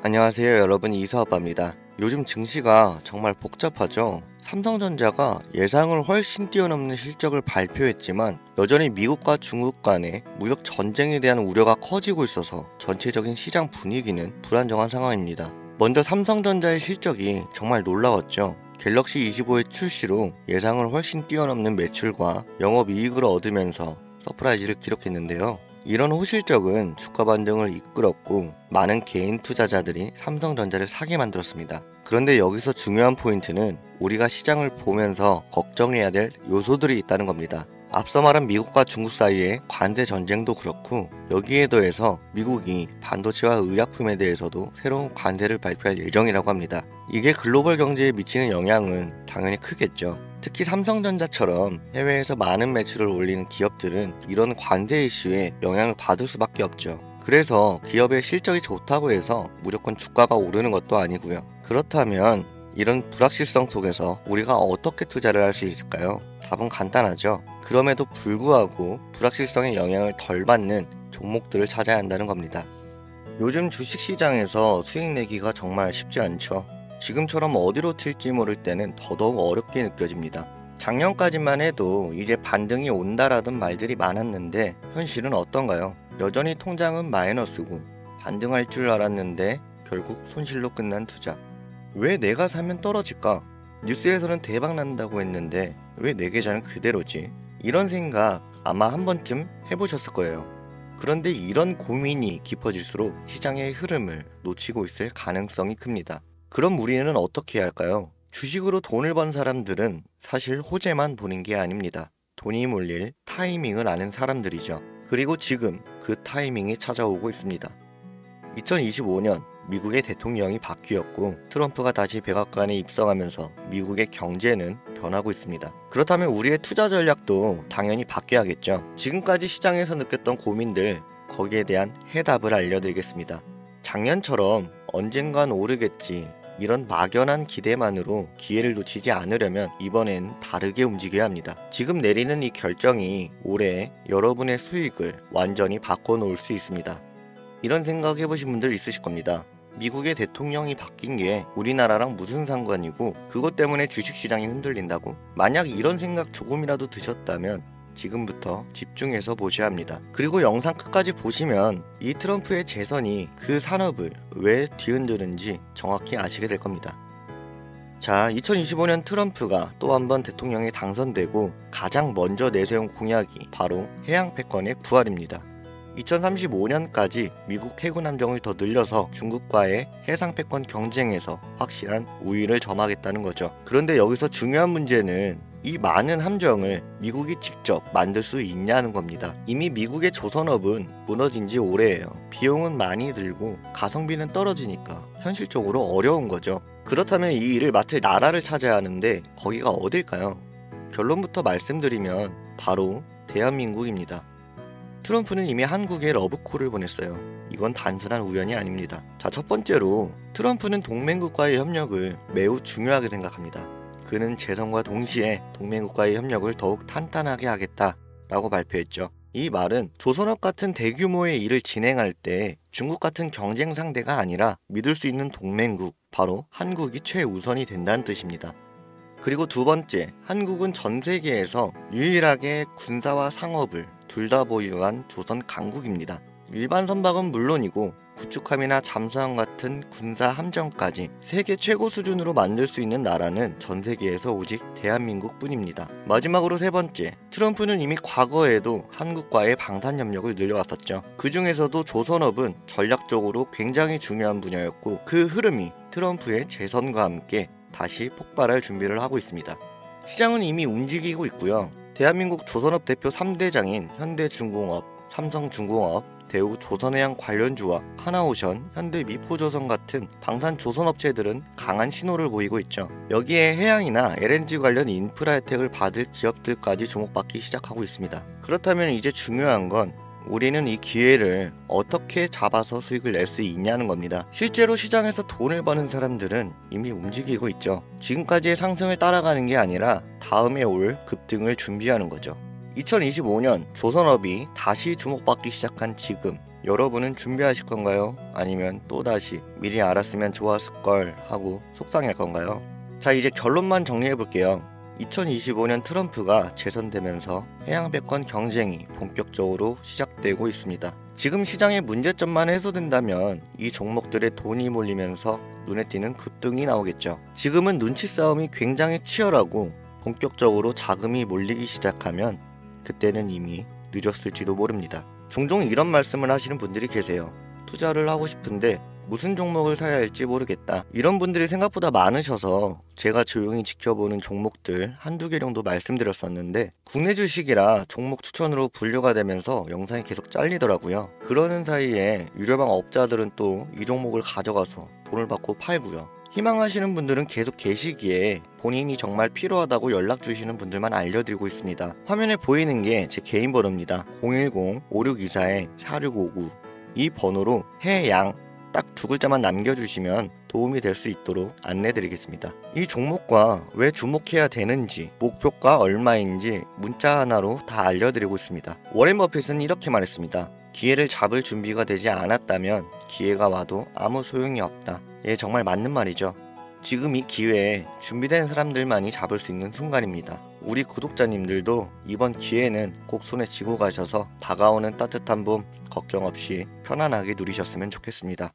안녕하세요 여러분, 이사업바입니다. 요즘 증시가 정말 복잡하죠. 삼성전자가 예상을 훨씬 뛰어넘는 실적을 발표했지만 여전히 미국과 중국 간의 무역 전쟁에 대한 우려가 커지고 있어서 전체적인 시장 분위기는 불안정한 상황입니다. 먼저 삼성전자의 실적이 정말 놀라웠죠. 갤럭시 25의 출시로 예상을 훨씬 뛰어넘는 매출과 영업이익을 얻으면서 서프라이즈를 기록했는데요. 이런 호실적은 주가 반등을 이끌었고 많은 개인 투자자들이 삼성전자를 사게 만들었습니다. 그런데 여기서 중요한 포인트는 우리가 시장을 보면서 걱정해야 될 요소들이 있다는 겁니다. 앞서 말한 미국과 중국 사이의 관세 전쟁도 그렇고 여기에 더해서 미국이 반도체와 의약품에 대해서도 새로운 관세를 발표할 예정이라고 합니다. 이게 글로벌 경제에 미치는 영향은 당연히 크겠죠. 특히 삼성전자처럼 해외에서 많은 매출을 올리는 기업들은 이런 관세 이슈에 영향을 받을 수밖에 없죠. 그래서 기업의 실적이 좋다고 해서 무조건 주가가 오르는 것도 아니고요. 그렇다면 이런 불확실성 속에서 우리가 어떻게 투자를 할 수 있을까요? 답은 간단하죠. 그럼에도 불구하고 불확실성의 영향을 덜 받는 종목들을 찾아야 한다는 겁니다. 요즘 주식시장에서 수익 내기가 정말 쉽지 않죠. 지금처럼 어디로 튈지 모를 때는 더더욱 어렵게 느껴집니다. 작년까지만 해도 이제 반등이 온다라던 말들이 많았는데 현실은 어떤가요? 여전히 통장은 마이너스고 반등할 줄 알았는데 결국 손실로 끝난 투자. 왜 내가 사면 떨어질까? 뉴스에서는 대박 난다고 했는데 왜 내 계좌는 그대로지? 이런 생각 아마 한 번쯤 해보셨을 거예요. 그런데 이런 고민이 깊어질수록 시장의 흐름을 놓치고 있을 가능성이 큽니다. 그럼 우리는 어떻게 해야 할까요? 주식으로 돈을 번 사람들은 사실 호재만 보는 게 아닙니다. 돈이 몰릴 타이밍을 아는 사람들이죠. 그리고 지금 그 타이밍이 찾아오고 있습니다. 2025년 미국의 대통령이 바뀌었고 트럼프가 다시 백악관에 입성하면서 미국의 경제는 변하고 있습니다. 그렇다면 우리의 투자 전략도 당연히 바뀌어야겠죠. 지금까지 시장에서 느꼈던 고민들, 거기에 대한 해답을 알려드리겠습니다. 작년처럼 언젠간 오르겠지 이런 막연한 기대만으로 기회를 놓치지 않으려면 이번엔 다르게 움직여야 합니다. 지금 내리는 이 결정이 올해 여러분의 수익을 완전히 바꿔놓을 수 있습니다. 이런 생각 해보신 분들 있으실 겁니다. 미국의 대통령이 바뀐 게 우리나라랑 무슨 상관이고 그것 때문에 주식시장이 흔들린다고? 만약 이런 생각 조금이라도 드셨다면 지금부터 집중해서 보셔야 합니다. 그리고 영상 끝까지 보시면 이 트럼프의 재선이 그 산업을 왜 뒤흔드는지 정확히 아시게 될 겁니다. 자, 2025년 트럼프가 또 한 번 대통령에 당선되고 가장 먼저 내세운 공약이 바로 해양 패권의 부활입니다. 2035년까지 미국 해군 함정을 더 늘려서 중국과의 해상 패권 경쟁에서 확실한 우위를 점하겠다는 거죠. 그런데 여기서 중요한 문제는 이 많은 함정을 미국이 직접 만들 수 있냐는 겁니다. 이미 미국의 조선업은 무너진 지 오래예요. 비용은 많이 들고 가성비는 떨어지니까 현실적으로 어려운 거죠. 그렇다면 이 일을 맡을 나라를 찾아야 하는데 거기가 어딜까요? 결론부터 말씀드리면 바로 대한민국입니다. 트럼프는 이미 한국에 러브콜을 보냈어요. 이건 단순한 우연이 아닙니다. 자, 첫 번째로 트럼프는 동맹국과의 협력을 매우 중요하게 생각합니다. 그는 재선과 동시에 동맹국과의 협력을 더욱 탄탄하게 하겠다라고 발표했죠. 이 말은 조선업 같은 대규모의 일을 진행할 때 중국 같은 경쟁 상대가 아니라 믿을 수 있는 동맹국, 바로 한국이 최우선이 된다는 뜻입니다. 그리고 두 번째, 한국은 전 세계에서 유일하게 군사와 상업을 둘 다 보유한 조선 강국입니다. 일반 선박은 물론이고 구축함이나 잠수함 같은 군사 함정까지 세계 최고 수준으로 만들 수 있는 나라는 전 세계에서 오직 대한민국뿐입니다. 마지막으로 세 번째, 트럼프는 이미 과거에도 한국과의 방산협력을 늘려왔었죠. 그 중에서도 조선업은 전략적으로 굉장히 중요한 분야였고 그 흐름이 트럼프의 재선과 함께 다시 폭발할 준비를 하고 있습니다. 시장은 이미 움직이고 있고요. 대한민국 조선업 대표 3대장인 현대중공업, 삼성중공업, 대우 조선해양 관련주와 하나오션, 현대미포조선 같은 방산 조선업체들은 강한 신호를 보이고 있죠. 여기에 해양이나 LNG 관련 인프라 혜택을 받을 기업들까지 주목받기 시작하고 있습니다. 그렇다면 이제 중요한 건 우리는 이 기회를 어떻게 잡아서 수익을 낼 수 있냐는 겁니다. 실제로 시장에서 돈을 버는 사람들은 이미 움직이고 있죠. 지금까지의 상승을 따라가는 게 아니라 다음에 올 급등을 준비하는 거죠. 2025년 조선업이 다시 주목받기 시작한 지금 여러분은 준비하실 건가요? 아니면 또다시 미리 알았으면 좋았을걸 하고 속상할 건가요? 자, 이제 결론만 정리해 볼게요. 2025년 트럼프가 재선되면서 해양배권 경쟁이 본격적으로 시작되고 있습니다. 지금 시장의 문제점만 해소된다면 이 종목들의 돈이 몰리면서 눈에 띄는 급등이 나오겠죠. 지금은 눈치 싸움이 굉장히 치열하고 본격적으로 자금이 몰리기 시작하면 그때는 이미 늦었을지도 모릅니다. 종종 이런 말씀을 하시는 분들이 계세요. 투자를 하고 싶은데 무슨 종목을 사야 할지 모르겠다. 이런 분들이 생각보다 많으셔서 제가 조용히 지켜보는 종목들 한두 개 정도 말씀드렸었는데 국내 주식이라 종목 추천으로 분류가 되면서 영상이 계속 잘리더라고요. 그러는 사이에 유료방 업자들은 또 이 종목을 가져가서 돈을 받고 팔고요. 희망하시는 분들은 계속 계시기에 본인이 정말 필요하다고 연락 주시는 분들만 알려드리고 있습니다. 화면에 보이는 게 제 개인 번호입니다. 010-5624-4659 이 번호로 해양 딱 두 글자만 남겨주시면 도움이 될 수 있도록 안내드리겠습니다. 이 종목과 왜 주목해야 되는지, 목표가 얼마인지 문자 하나로 다 알려드리고 있습니다. 워렌 버핏은 이렇게 말했습니다. 기회를 잡을 준비가 되지 않았다면 기회가 와도 아무 소용이 없다. 예, 정말 맞는 말이죠. 지금 이 기회에 준비된 사람들만이 잡을 수 있는 순간입니다. 우리 구독자님들도 이번 기회는 꼭 손에 쥐고 가셔서 다가오는 따뜻한 봄 걱정 없이 편안하게 누리셨으면 좋겠습니다.